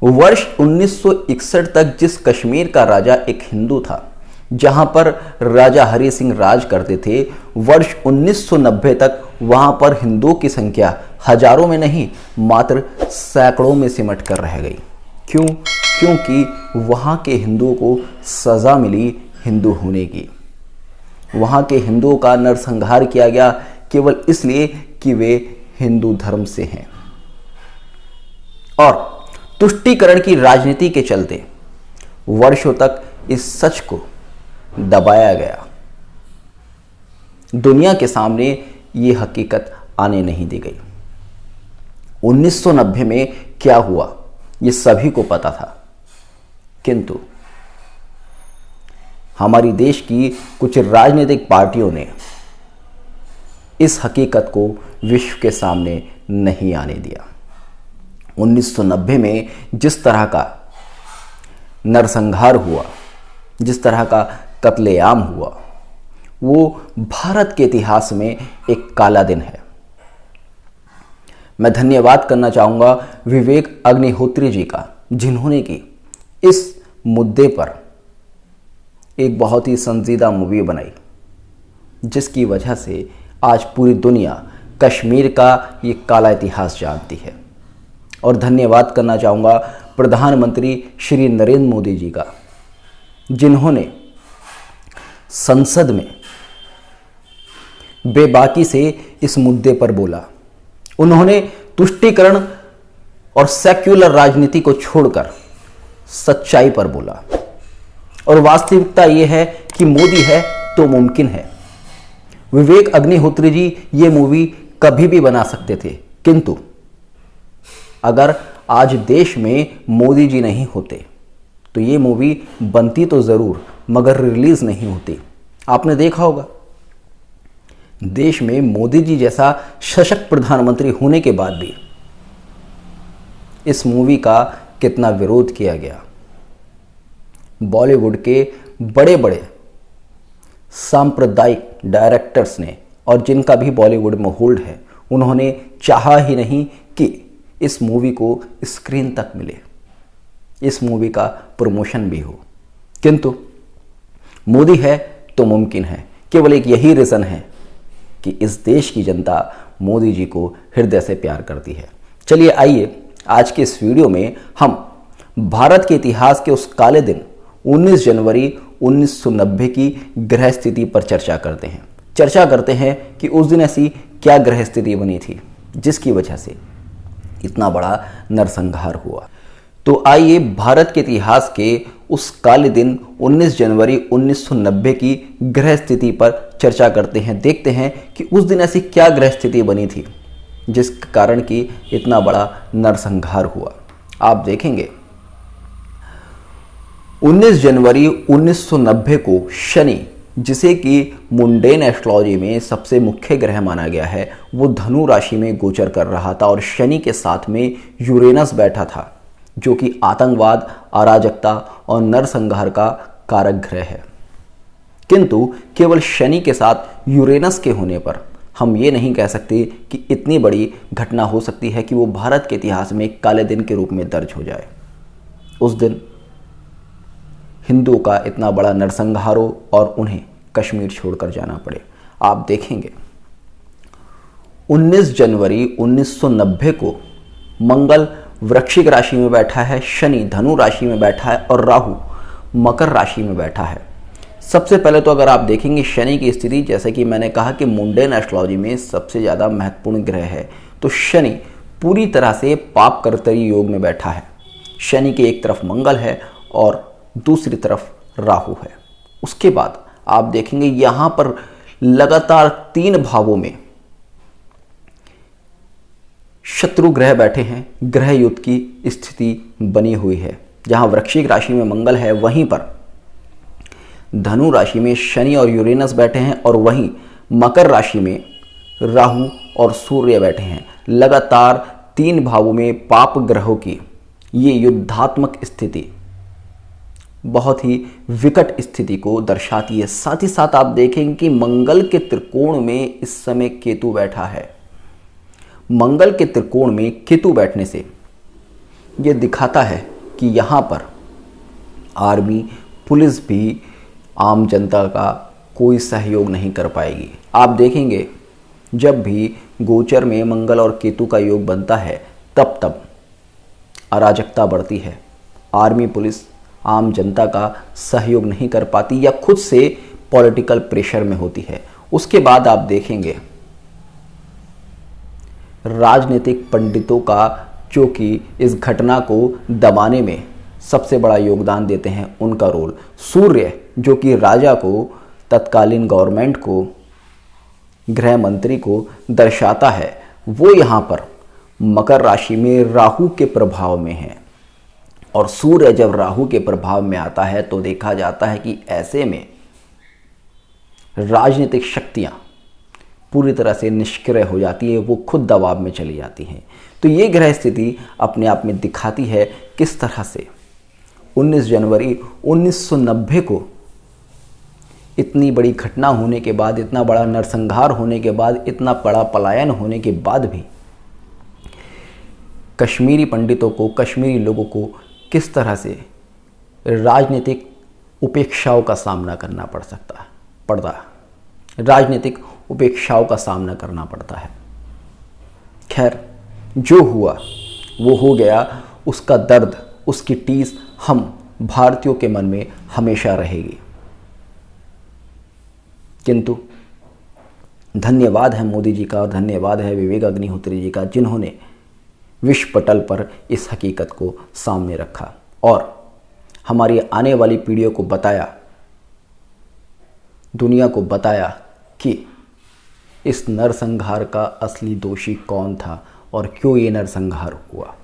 वर्ष 1961 तक जिस कश्मीर का राजा एक हिंदू था, जहां पर राजा हरि सिंह राज करते थे, वर्ष 1990 तक वहां पर हिंदुओं की संख्या हजारों में नहीं मात्र सैकड़ों में सिमट कर रह गई। क्यों? क्योंकि वहां के हिंदुओं को सजा मिली हिंदू होने की। वहां के हिंदुओं का नरसंहार किया गया केवल इसलिए कि वे हिंदू धर्म से हैं। और तुष्टीकरण की राजनीति के चलते वर्षों तक इस सच को दबाया गया। दुनिया के सामने यह हकीकत आने नहीं दी गई। 1990 में क्या हुआ यह सभी को पता था, किंतु हमारी देश की कुछ राजनीतिक पार्टियों ने इस हकीकत को विश्व के सामने नहीं आने दिया। 1990 में जिस तरह का नरसंहार हुआ, जिस तरह का कत्लेआम हुआ, वो भारत के इतिहास में एक काला दिन है। मैं धन्यवाद करना चाहूँगा विवेक अग्निहोत्री जी का, जिन्होंने की इस मुद्दे पर एक बहुत ही संजीदा मूवी बनाई, जिसकी वजह से आज पूरी दुनिया कश्मीर का ये काला इतिहास जानती है। और धन्यवाद करना चाहूँगा प्रधानमंत्री श्री नरेंद्र मोदी जी का, जिन्होंने संसद में बेबाकी से इस मुद्दे पर बोला। उन्होंने तुष्टीकरण और सेक्युलर राजनीति को छोड़कर सच्चाई पर बोला। और वास्तविकता यह है कि मोदी है तो मुमकिन है। विवेक अग्निहोत्री जी ये मूवी कभी भी बना सकते थे, किंतु अगर आज देश में मोदी जी नहीं होते तो ये मूवी बनती तो जरूर, मगर रिलीज नहीं होती। आपने देखा होगा देश में मोदी जी जैसा सशक्त प्रधानमंत्री होने के बाद भी इस मूवी का कितना विरोध किया गया। बॉलीवुड के बड़े बड़े सांप्रदायिक डायरेक्टर्स ने, और जिनका भी बॉलीवुड में होल्ड है, उन्होंने चाहा ही नहीं कि इस मूवी को स्क्रीन तक मिले, इस मूवी का प्रमोशन भी हो। किंतु मोदी है तो मुमकिन है। केवल एक यही रीज़न है कि इस देश की जनता मोदी जी को हृदय से प्यार करती है। चलिए आइए आज के इस वीडियो में हम भारत के इतिहास के उस काले दिन 19 जनवरी 1990 की ग्रह स्थिति पर चर्चा करते हैं कि उस दिन ऐसी क्या ग्रह स्थिति बनी थी जिसकी वजह से इतना बड़ा नरसंहार हुआ। तो आइए भारत के इतिहास के उस काले दिन 19 जनवरी 1990 की ग्रह स्थिति पर चर्चा करते हैं। देखते हैं कि उस दिन ऐसी क्या ग्रह स्थिति बनी थी जिस कारण कि इतना बड़ा नरसंहार हुआ। आप देखेंगे 19 जनवरी 1990 को शनि, जिसे कि मुंडेन एस्ट्रोलॉजी में सबसे मुख्य ग्रह माना गया है, वो धनु राशि में गोचर कर रहा था। और शनि के साथ में यूरेनस बैठा था, जो कि आतंकवाद, अराजकता और नरसंहार का कारक ग्रह है। किंतु केवल शनि के साथ यूरेनस के होने पर हम ये नहीं कह सकते कि इतनी बड़ी घटना हो सकती है कि वो भारत के इतिहास में एक काले दिन के रूप में दर्ज हो जाए। उस दिन हिंदुओं का इतना बड़ा नरसंहार हो और उन्हें कश्मीर छोड़कर जाना पड़े। आप देखेंगे 19 जनवरी 1990 को मंगल वृश्चिक राशि में बैठा है, शनि धनु राशि में बैठा है और राहु मकर राशि में बैठा है। सबसे पहले तो अगर आप देखेंगे शनि की स्थिति, जैसे कि मैंने कहा कि मुंडेन एस्ट्रोलॉजी में सबसे ज़्यादा महत्वपूर्ण ग्रह है, तो शनि पूरी तरह से पाप कर्तरी योग में बैठा है। शनि के एक तरफ मंगल है और दूसरी तरफ राहु है। उसके बाद आप देखेंगे यहां पर लगातार 3 भावों में शत्रु ग्रह बैठे हैं। ग्रह युद्ध की स्थिति बनी हुई है। जहां वृश्चिक राशि में मंगल है, वहीं पर धनु राशि में शनि और यूरेनस बैठे हैं और वहीं मकर राशि में राहु और सूर्य बैठे हैं। लगातार 3 भावों में पाप ग्रहों की ये युद्धात्मक स्थिति बहुत ही विकट स्थिति को दर्शाती है। साथ ही साथ आप देखेंगे कि मंगल के त्रिकोण में इस समय केतु बैठा है। मंगल के त्रिकोण में केतु बैठने से ये दिखाता है कि यहाँ पर आर्मी पुलिस भी आम जनता का कोई सहयोग नहीं कर पाएगी। आप देखेंगे जब भी गोचर में मंगल और केतु का योग बनता है तब तब अराजकता बढ़ती है। आर्मी पुलिस आम जनता का सहयोग नहीं कर पाती या खुद से पॉलिटिकल प्रेशर में होती है। उसके बाद आप देखेंगे राजनीतिक पंडितों का, जो कि इस घटना को दबाने में सबसे बड़ा योगदान देते हैं, उनका रोल। सूर्य जो कि राजा को, तत्कालीन गवर्नमेंट को, गृह मंत्री को दर्शाता है, वो यहाँ पर मकर राशि में राहु के प्रभाव में है। और सूर्य जब राहु के प्रभाव में आता है तो देखा जाता है कि ऐसे में राजनीतिक शक्तियाँ पूरी तरह से निष्क्रिय हो जाती है, वो खुद दबाव में चली जाती हैं। तो ये ग्रह स्थिति अपने आप में दिखाती है किस तरह से 19 जनवरी 1990 को इतनी बड़ी घटना होने के बाद, इतना बड़ा नरसंहार होने के बाद, इतना बड़ा पलायन होने के बाद भी कश्मीरी पंडितों को, कश्मीरी लोगों को किस तरह से राजनीतिक उपेक्षाओं का सामना करना पड़ता है, राजनीतिक उपेक्षाओं का सामना करना पड़ता है। खैर, जो हुआ वो हो गया। उसका दर्द, उसकी टीस हम भारतीयों के मन में हमेशा रहेगी। किंतु धन्यवाद है मोदी जी का और धन्यवाद है विवेक अग्निहोत्री जी का, जिन्होंने विश्व पटल पर इस हकीकत को सामने रखा और हमारी आने वाली पीढ़ियों को बताया, दुनिया को बताया कि इस नरसंहार का असली दोषी कौन था और क्यों ये नरसंहार हुआ।